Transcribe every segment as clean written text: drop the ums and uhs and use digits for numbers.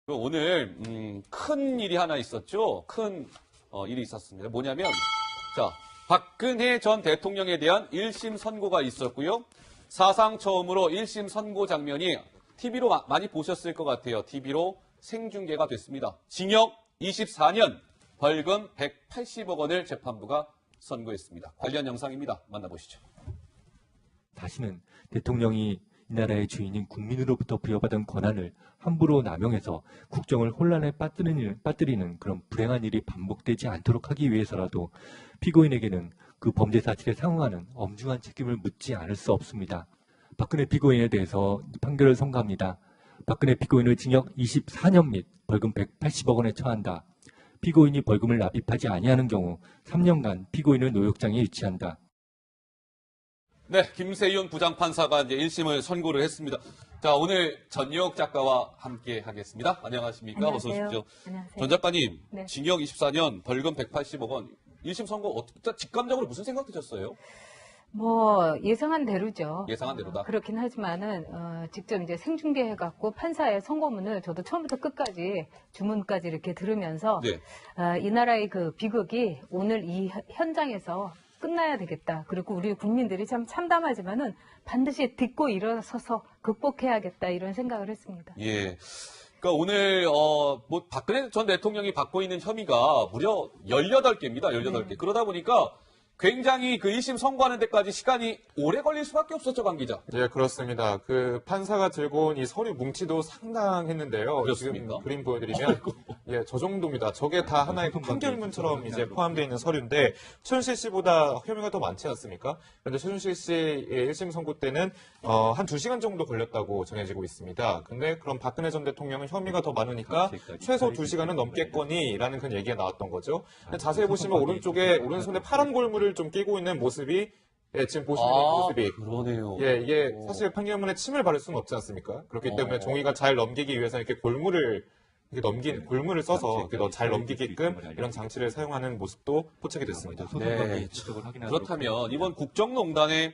오늘 큰 일이 하나 있었죠. 큰 일이 있었습니다. 뭐냐면 자 박근혜 전 대통령에 대한 1심 선고가 있었고요. 사상 처음으로 1심 선고 장면이 TV로 많이 보셨을 것 같아요. TV로 생중계가 됐습니다. 징역 24년, 벌금 180억 원을 재판부가 선고했습니다. 관련 영상입니다. 만나보시죠. 다시는 대통령이 이 나라의 주인인 국민으로부터 부여받은 권한을 함부로 남용해서 국정을 혼란에 빠뜨리는 그런 불행한 일이 반복되지 않도록 하기 위해서라도 피고인에게는 그 범죄 사실에 상응하는 엄중한 책임을 묻지 않을 수 없습니다. 박근혜 피고인에 대해서 판결을 선고합니다. 박근혜 피고인을 징역 24년 및 벌금 180억 원에 처한다. 피고인이 벌금을 납입하지 아니하는 경우 3년간 피고인을 노역장에 유치한다. 네, 김세윤 부장판사가 이제 1심을 선고를 했습니다. 자, 오늘 전유혁 작가와 함께 하겠습니다. 안녕하십니까? 안녕하세요. 어서 오십시오. 안녕하세요. 전 작가님, 네. 징역 24년, 벌금 180억 원, 1심 선고 직감적으로 무슨 생각 드셨어요? 뭐 예상한 대로죠. 예상한 대로다. 그렇긴 하지만은 직접 이제 생중계해갖고 판사의 선고문을 저도 처음부터 끝까지 주문까지 이렇게 들으면서 네. 이 나라의 그 비극이 오늘 이 현장에서 끝나야 되겠다. 그리고 우리 국민들이 참 참담하지만은 반드시 딛고 일어서서 극복해야겠다 이런 생각을 했습니다. 예. 그러니까 오늘 뭐 박근혜 전 대통령이 받고 있는 혐의가 무려 18개입니다. 18개. 네. 그러다 보니까 굉장히 그 1심 선고하는 데까지 시간이 오래 걸릴 수밖에 없었죠, 관 기자. 예, 그렇습니다. 그 판사가 들고 온 이 서류 뭉치도 상당했는데요. 그렇습니까? 지금 그림 보여드리면 예, 저 정도입니다. 저게 다 하나의 판결문처럼 이제 포함되어 있는 서류인데 최순실 씨보다 혐의가 더 많지 않습니까? 그런데 최순실 씨의 1심 선고 때는 한 2시간 정도 걸렸다고 전해지고 있습니다. 근데 그럼 박근혜 전 대통령은 혐의가 더 많으니까 최소 2시간은 넘겠거니라는 그런 얘기가 나왔던 거죠. 근데 자세히 보시면 오른손에 파란 골무를 좀 끼고 있는 모습이 예, 지금 보시는 모습이 그러네요. 예, 이게 사실 판결문에 침을 바를 수는 없지 않습니까? 그렇기 때문에 종이가 잘 넘기기 위해서 이렇게 골무를 골무를 써서 이렇게 잘 넘기게끔 이런 장치를 사용하는 모습도 포착이 됐습니다. 네. 그렇다면 이번 국정농단의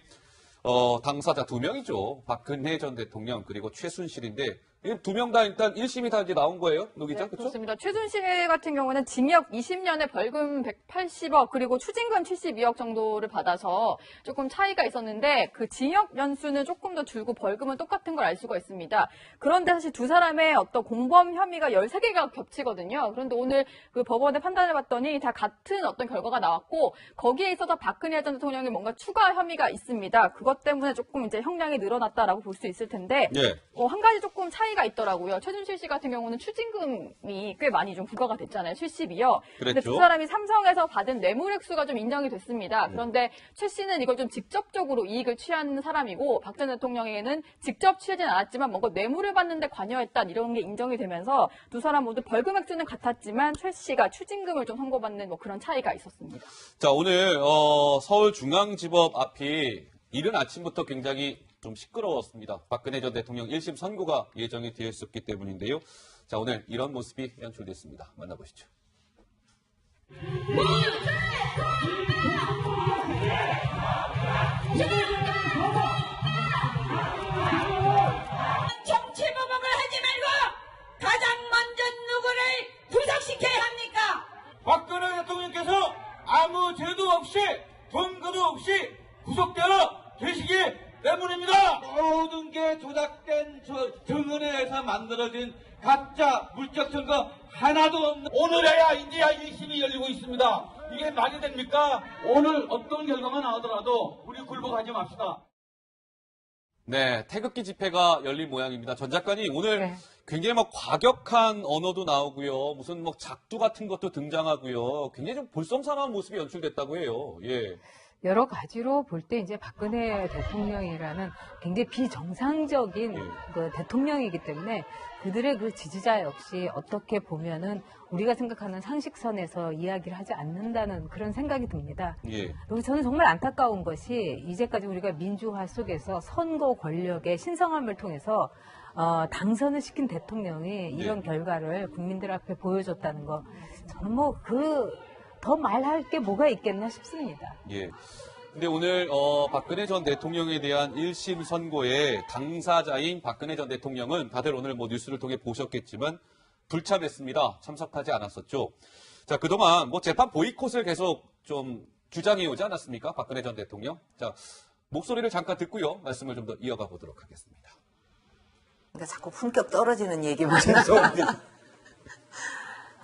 당사자 2명이죠. 박근혜 전 대통령 그리고 최순실인데 2명 다 일단 1심이 다 이제 나온 거예요, 노 기자, 네, 그렇죠? 그렇습니다. 최순실 같은 경우는 징역 20년에 벌금 180억 그리고 추징금 72억 정도를 받아서 조금 차이가 있었는데 그 징역 연수는 조금 더 줄고 벌금은 똑같은 걸 알 수가 있습니다. 그런데 사실 두 사람의 어떤 공범 혐의가 13개가 겹치거든요. 그런데 오늘 그 법원의 판단을 봤더니 다 같은 어떤 결과가 나왔고 거기에 있어서 박근혜 전 대통령이 뭔가 추가 혐의가 있습니다. 그것 때문에 조금 이제 형량이 늘어났다라고 볼 수 있을 텐데 네. 한 가지 조금 차이가 있더라고요. 최순실 씨 같은 경우는 추징금이 꽤 많이 좀 부과가 됐잖아요. 70이요. 근데 그랬죠. 두 사람이 삼성에서 받은 뇌물 액수가 좀 인정이 됐습니다. 그런데 최 씨는 이걸 좀 직접적으로 이익을 취한 사람이고 박 전 대통령에게는 직접 취하진 않았지만 뭔가 뇌물을 받는데 관여했다 이런 게 인정이 되면서 두 사람 모두 벌금 액수는 같았지만 최 씨가 추징금을 좀 선고받는 뭐 그런 차이가 있었습니다. 자, 오늘 서울중앙지법 앞이 이른 아침부터 굉장히 좀 시끄러웠습니다. 박근혜 전 대통령 1심 선고가 예정이 되어 있었기 때문인데요. 자, 오늘 이런 모습이 연출됐습니다. 만나보시죠. 정치보복을 하지 말고 가장 먼저 누구를 구속시켜야 합니까? 박근혜 대통령께서 아무 죄도 없이 근거도 없이 구속되어 계시기 때문입니다. 모든 게 조작된 증언에서 만들어진 가짜 물적 증거 하나도 없는 오늘에야 이제야 1심이 열리고 있습니다. 이게 말이 됩니까? 오늘 어떤 결과가 나오더라도 우리 굴복하지 맙시다. 네, 태극기 집회가 열린 모양입니다. 전 작가님, 오늘 네. 굉장히 막 과격한 언어도 나오고요. 무슨 뭐 작두 같은 것도 등장하고요. 굉장히 좀 볼썽사나운 모습이 연출됐다고 해요. 예. 여러 가지로 볼 때 이제 박근혜 대통령이라는 굉장히 비정상적인 그 대통령이기 때문에 그들의 그 지지자 역시 어떻게 보면은 우리가 생각하는 상식선에서 이야기를 하지 않는다는 그런 생각이 듭니다. 예. 그리고 저는 정말 안타까운 것이 이제까지 우리가 민주화 속에서 선거 권력의 신성함을 통해서 당선을 시킨 대통령이 이런 결과를 국민들 앞에 보여줬다는 거 저는 뭐 더 말할 게 뭐가 있겠나 싶습니다. 예. 근데 오늘 박근혜 전 대통령에 대한 1심 선고의 당사자인 박근혜 전 대통령은 다들 오늘 뭐 뉴스를 통해 보셨겠지만 불참했습니다. 참석하지 않았었죠. 자, 그동안 뭐 재판 보이콧을 계속 좀 주장해 오지 않았습니까? 박근혜 전 대통령. 자, 목소리를 잠깐 듣고요. 말씀을 좀 더 이어가 보도록 하겠습니다. 그러니까 자꾸 품격 떨어지는 얘기만.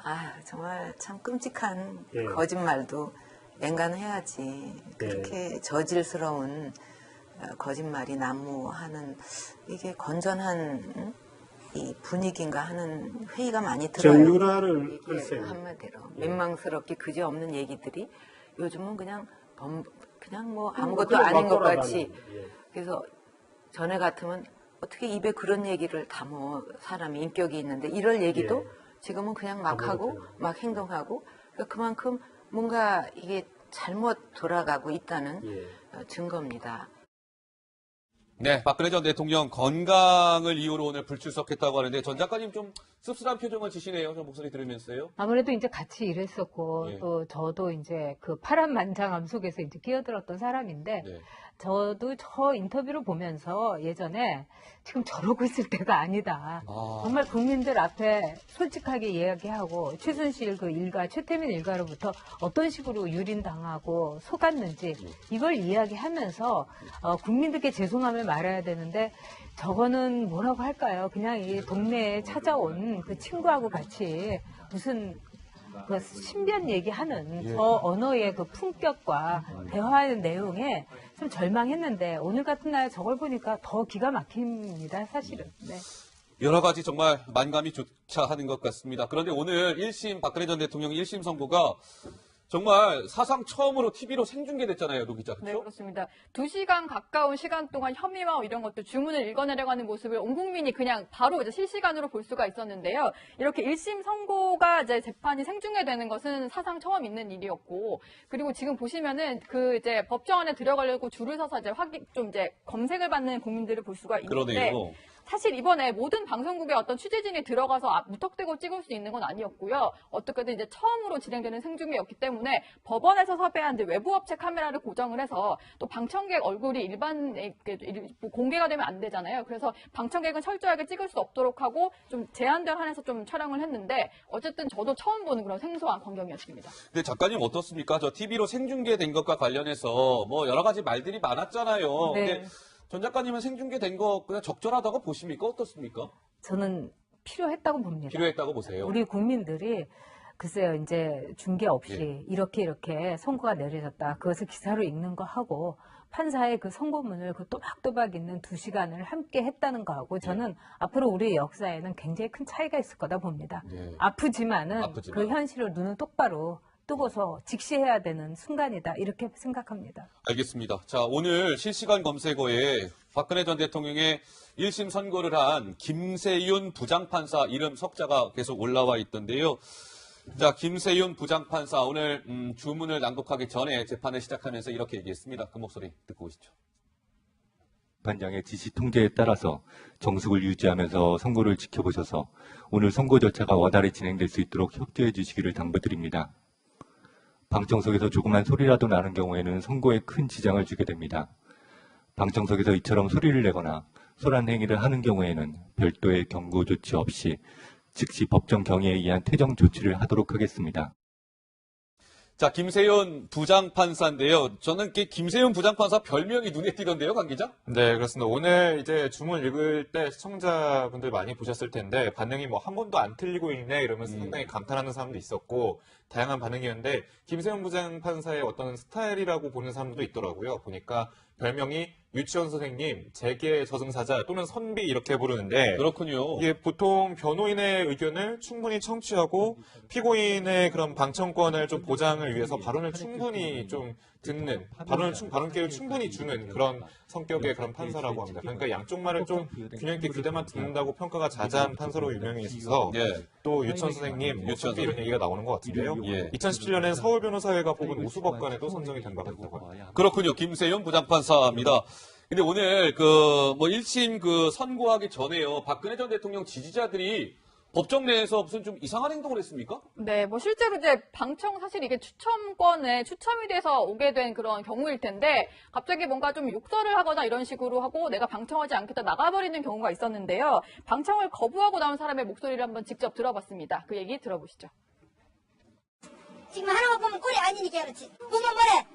아, 정말 참 끔찍한 거짓말도 앵간해야지. 그렇게 저질스러운 거짓말이 난무하는 이게 건전한 이 분위기인가 하는 회의가 많이 들어요. 정유라를 이게 글쎄요. 한마디로 민망스럽게 그지없는 얘기들이 요즘은 그냥 뭐 아무것도 그냥 아닌 것 막 같이. 돌아가는, 그래서 전에 같으면 어떻게 입에 그런 얘기를 담어 사람이 인격이 있는데 이럴 얘기도 지금은 그냥 막 하고 막 행동하고 그러니까 그만큼 뭔가 이게 잘못 돌아가고 있다는 증거입니다. 네, 박근혜 전 대통령 건강을 이유로 오늘 불출석했다고 하는데 전 작가님 좀 씁쓸한 표정을 지시네요. 저 목소리 들으면서요. 아무래도 이제 같이 일했었고 예. 또 저도 이제 그 파란만장함 속에서 이제 끼어들었던 사람인데 네. 저도 저 인터뷰를 보면서 예전에 지금 저러고 있을 때가 아니다. 아. 정말 국민들 앞에 솔직하게 이야기하고 최순실 그 일가, 최태민 일가로부터 어떤 식으로 유린당하고 속았는지 이걸 이야기하면서 국민들께 죄송함을 말해야 되는데 저거는 뭐라고 할까요? 그냥 이 동네에 찾아온 그 친구하고 같이 무슨 그 신변 얘기하는 저 언어의 그 품격과 대화하는 내용에 좀 절망했는데 오늘 같은 날 저걸 보니까 더 기가 막힙니다, 사실은. 네. 여러 가지 정말 만감이 교차하는 것 같습니다. 그런데 오늘 1심 박근혜 전 대통령 1심 선고가 정말 사상 처음으로 TV로 생중계됐잖아요, 노 기자. 네, 그렇죠? 그렇습니다. 2시간 가까운 시간 동안 혐의와 이런 것들 주문을 읽어내려고 하는 모습을 온 국민이 그냥 바로 이제 실시간으로 볼 수가 있었는데요. 이렇게 1심 선고가 이제 재판이 생중계되는 것은 사상 처음 있는 일이었고, 그리고 지금 보시면은 그 이제 법정 안에 들어가려고 줄을 서서 이제 좀 이제 검색을 받는 국민들을 볼 수가 있는데, 그러네요. 사실 이번에 모든 방송국에 어떤 취재진이 들어가서 무턱대고 찍을 수 있는 건 아니었고요. 어떻게든 이제 처음으로 진행되는 생중계였기 때문에 법원에서 섭외한 이제 외부 업체 카메라를 고정을 해서 또 방청객 얼굴이 공개가 되면 안 되잖아요. 그래서 방청객은 철저하게 찍을 수 없도록 하고 좀 제한된 한에서 좀 촬영을 했는데 어쨌든 저도 처음 보는 그런 생소한 광경이었습니다. 근데 작가님 어떻습니까? 저 TV로 생중계된 것과 관련해서 뭐 여러 가지 말들이 많았잖아요. 네. 근데 전 작가님은 생중계된 거 그냥 적절하다고 보십니까? 어떻습니까? 저는 필요했다고 봅니다. 필요했다고 보세요. 우리 국민들이 글쎄요, 이제 중계 없이 이렇게 선고가 내려졌다. 그것을 기사로 읽는 거 하고 판사의 그 선고문을 그 또박또박 읽는 2시간을 함께 했다는 거하고 저는 앞으로 우리의 역사에는 굉장히 큰 차이가 있을 거다 봅니다. 네. 아프지만은 아프지만. 그 현실을 눈을 똑바로 뜨고서 직시해야 되는 순간이다. 이렇게 생각합니다. 알겠습니다. 자, 오늘 실시간 검색어에 박근혜 전 대통령의 1심 선고를 한 김세윤 부장판사 이름 석자가 계속 올라와 있던데요. 자, 김세윤 부장판사 오늘 주문을 낭독하기 전에 재판을 시작하면서 이렇게 얘기했습니다. 그 목소리 듣고 오시죠. 재판장의 지시 통제에 따라서 정숙을 유지하면서 선고를 지켜보셔서 오늘 선고 절차가 원활히 진행될 수 있도록 협조해 주시기를 당부드립니다. 방청석에서 조그만 소리라도 나는 경우에는 선고에 큰 지장을 주게 됩니다. 방청석에서 이처럼 소리를 내거나 소란 행위를 하는 경우에는 별도의 경고 조치 없이 즉시 법정 경위에 의한 퇴정 조치를 하도록 하겠습니다. 자, 김세윤 부장판사인데요. 저는 김세윤 부장판사 별명이 눈에 띄던데요, 강 기자? 네, 그렇습니다. 오늘 이제 주문 읽을 때 시청자분들 많이 보셨을 텐데 반응이 뭐 한 번도 안 틀리고 있네 이러면서 상당히 감탄하는 사람도 있었고 다양한 반응이었는데 김세윤 부장판사의 어떤 스타일이라고 보는 사람도 있더라고요. 보니까 별명이 유치원 선생님, 재계 저승사자 또는 선비 이렇게 부르는데 그렇군요. 이게 보통 변호인의 의견을 충분히 청취하고 피고인의 그런 방청권을 좀 보장을 위해서 발언을 충분히 좀 듣는 발언 기회를 충분히 주는 그런 성격의 그런 판사라고 합니다. 그러니까 양쪽 말을 좀 균형 있게 귀담아 듣는다고 평가가 자자한 판사로 유명해 있어서 예. 또 유치원 선생님, 유치원 선비 이런 얘기가 나오는 것 같은데요. 예. 2017년엔 서울변호사회가 뽑은 우수법관에도 선정이 된 바가 있다고 합니다. 그렇군요. 김세윤 부장판사입니다. 근데 오늘 1심 선고하기 전에요. 박근혜 전 대통령 지지자들이 법정 내에서 무슨 좀 이상한 행동을 했습니까? 네, 뭐 실제로 이제 방청 사실 이게 추첨권에 추첨이 돼서 오게 된 그런 경우일 텐데 갑자기 뭔가 좀 욕설을 하거나 이런 식으로 하고 내가 방청하지 않겠다 나가버리는 경우가 있었는데요. 방청을 거부하고 나온 사람의 목소리를 한번 직접 들어봤습니다. 그 얘기 들어보시죠. 지금 하는 거 보면 꼴이 아니니까 그렇지. 보면 뭐래?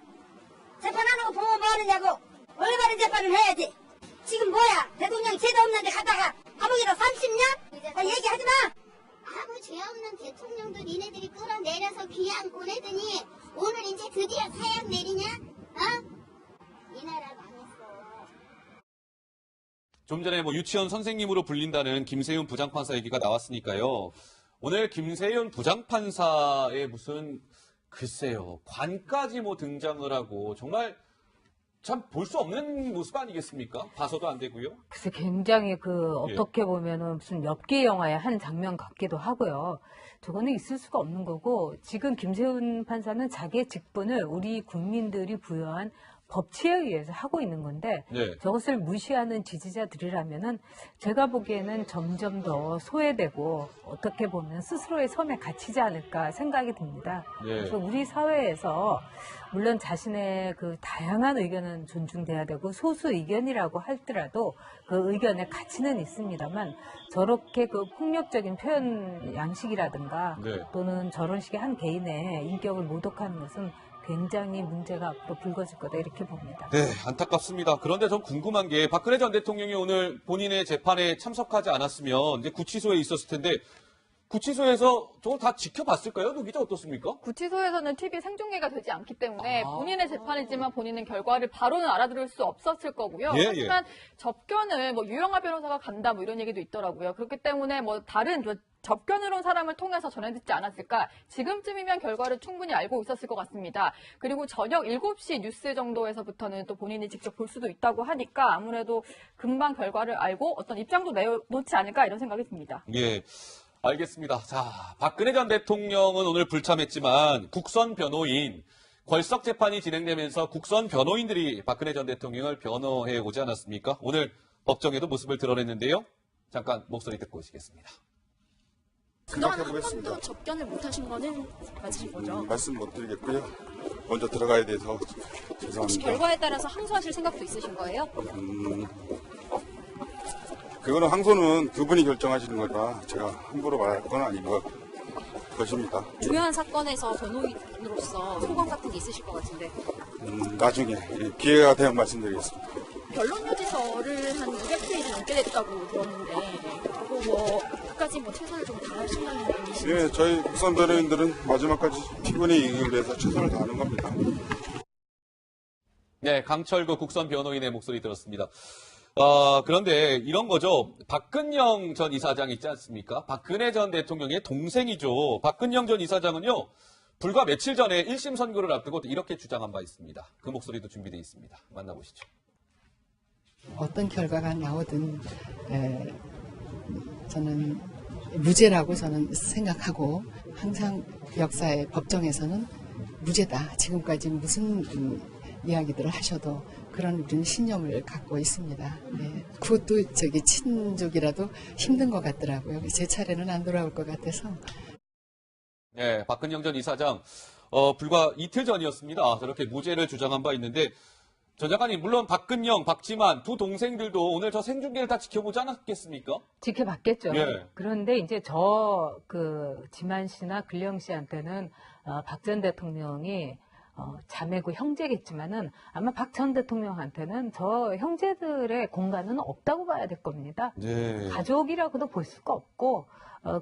재판하는 거 보면 뭐 하느냐고. 올바른 재판을 해야지. 지금 뭐야? 대통령 죄도 없는데 가다가 감옥에다 30년? 아, 얘기하지 마! 아무 죄 없는 대통령도 니네들이 끌어내려서 귀양 보내더니 오늘 이제 드디어 사형 내리냐? 어? 이 나라 망했어. 좀 전에 뭐 유치원 선생님으로 불린다는 김세윤 부장판사 얘기가 나왔으니까요. 오늘 김세윤 부장판사의 무슨 글쎄요 관까지 뭐 등장을 하고 정말 참 볼 수 없는 모습 아니겠습니까? 봐서도 안 되고요. 글쎄 굉장히 어떻게 보면은 무슨 엽기 영화의 한 장면 같기도 하고요. 저거는 있을 수가 없는 거고 지금 김세훈 판사는 자기의 직분을 우리 국민들이 부여한 법치에 의해서 하고 있는 건데 네. 저것을 무시하는 지지자들이라면은 제가 보기에는 점점 더 소외되고 어떻게 보면 스스로의 섬에 갇히지 않을까 생각이 듭니다. 네. 그래서 우리 사회에서 물론 자신의 그 다양한 의견은 존중돼야 되고 소수 의견이라고 할지라도 그 의견의 가치는 있습니다만 저렇게 그 폭력적인 표현 양식이라든가 네. 또는 저런 식의 한 개인의 인격을 모독하는 것은 굉장히 문제가 앞으로 불거질 거다 이렇게 봅니다. 네, 안타깝습니다. 그런데 전 궁금한 게 박근혜 전 대통령이 오늘 본인의 재판에 참석하지 않았으면 이제 구치소에 있었을 텐데 구치소에서 저걸 다 지켜봤을까요? 노 기자 어떻습니까? 구치소에서는 TV 생중계가 되지 않기 때문에 본인의 재판이지만 본인은 결과를 바로는 알아들을 수 없었을 거고요. 예, 하지만 접견을 뭐 유영아 변호사가 간다 뭐 이런 얘기도 있더라고요. 그렇기 때문에 뭐 다른 접견을 온 사람을 통해서 전해 듣지 않았을까? 지금쯤이면 결과를 충분히 알고 있었을 것 같습니다. 그리고 저녁 7시 뉴스 정도에서부터는 또 본인이 직접 볼 수도 있다고 하니까 아무래도 금방 결과를 알고 어떤 입장도 내놓지 않을까 이런 생각이 듭니다. 예. 알겠습니다. 자, 박근혜 전 대통령은 오늘 불참했지만 국선 변호인, 궐석 재판이 진행되면서 국선 변호인들이 박근혜 전 대통령을 변호해 오지 않았습니까? 오늘 법정에도 모습을 드러냈는데요. 잠깐 목소리 듣고 오시겠습니다. 그동안 한 번도 접견을 못 하신 거는 맞으신 거죠? 말씀 못 드리겠고요. 먼저 들어가야 돼서 혹시 죄송합니다. 결과에 따라서 항소하실 생각도 있으신 거예요? 그거는 항소는 그분이 결정하시는 거라 제가 함부로 말할 건 아닌 것입니다. 중요한 사건에서 변호인으로서 소감 같은 게 있으실 것 같은데 나중에 기회가 되면 말씀드리겠습니다. 변론 요지서를 한 200페이지 넘게 냈다고 들었는데 그거 뭐 끝까지 뭐 최선을 좀 다하신다는 얘기시죠? 예, 저희 국선 변호인들은 마지막까지 피고인의 이익을 위해서 최선을 다하는 겁니다. 네, 강철구 국선 변호인의 목소리 들었습니다. 그런데 이런 거죠. 박근영 전 이사장 있지 않습니까? 박근혜 전 대통령의 동생이죠. 박근영 전 이사장은요, 불과 며칠 전에 1심 선고를 앞두고 이렇게 주장한 바 있습니다. 그 목소리도 준비되어 있습니다. 만나보시죠. 어떤 결과가 나오든 저는 무죄라고 저는 생각하고 항상 역사의 법정에서는 무죄다. 지금까지 무슨 이야기들을 하셔도 그런 우리는 신념을 갖고 있습니다. 네. 그것도 친족이라도 힘든 것 같더라고요. 제 차례는 안 돌아올 것 같아서. 네, 박근영 전 이사장 불과 이틀 전이었습니다. 저렇게 무죄를 주장한 바 있는데 전 장관님 물론 박근영, 박지만 두 동생들도 오늘 저 생중계를 다 지켜보지 않았겠습니까? 지켜봤겠죠. 예. 그런데 이제 지만 씨나 근령 씨한테는 박 전 대통령이 자매고 형제겠지만은 아마 박 전 대통령한테는 저 형제들의 공간은 없다고 봐야 될 겁니다. 네. 가족이라고도 볼 수가 없고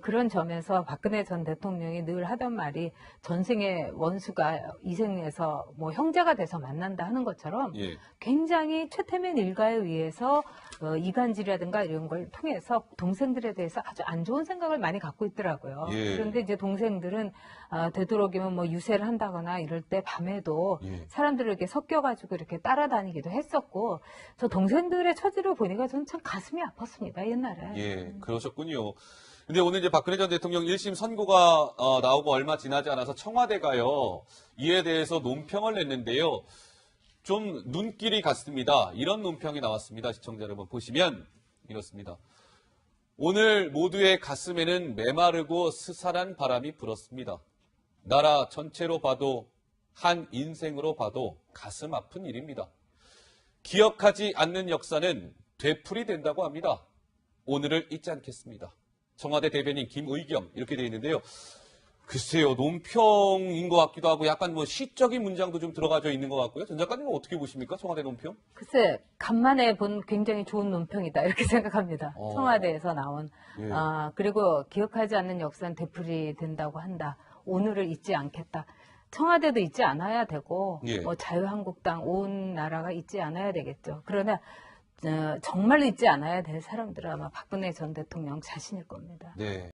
그런 점에서 박근혜 전 대통령이 늘 하던 말이 전생의 원수가 이생에서 뭐 형제가 돼서 만난다 하는 것처럼 예. 굉장히 최태민 일가에 의해서 이간질이라든가 이런 걸 통해서 동생들에 대해서 아주 안 좋은 생각을 많이 갖고 있더라고요. 예. 그런데 이제 동생들은 되도록이면 뭐 유세를 한다거나 이럴 때 밤에도 예. 사람들에게 섞여가지고 이렇게 따라다니기도 했었고 저 동생들의 처지를 보니까 저는 참 가슴이 아팠습니다. 옛날에. 예, 그러셨군요. 근데 오늘 이제 박근혜 전 대통령 1심 선고가 나오고 얼마 지나지 않아서 청와대가요, 이에 대해서 논평을 냈는데요. 좀 눈길이 갔습니다. 이런 논평이 나왔습니다. 시청자 여러분 보시면 이렇습니다. 오늘 모두의 가슴에는 메마르고 스산한 바람이 불었습니다. 나라 전체로 봐도 한 인생으로 봐도 가슴 아픈 일입니다. 기억하지 않는 역사는 되풀이 된다고 합니다. 오늘을 잊지 않겠습니다. 청와대 대변인 김의겸 이렇게 되어 있는데요. 글쎄요, 논평인 것 같기도 하고 약간 뭐 시적인 문장도 좀 들어가져 있는 것 같고요. 전 작가님은 어떻게 보십니까? 청와대 논평? 글쎄, 간만에 본 굉장히 좋은 논평이다 이렇게 생각합니다. 청와대에서 나온. 예. 그리고 기억하지 않는 역사는 되풀이 된다고 한다. 오늘을 잊지 않겠다. 청와대도 잊지 않아야 되고 예. 뭐 자유한국당 온 나라가 잊지 않아야 되겠죠. 그러나 정말로 잊지 않아야 될 사람들은 아마 박근혜 전 대통령 자신일 겁니다. 네.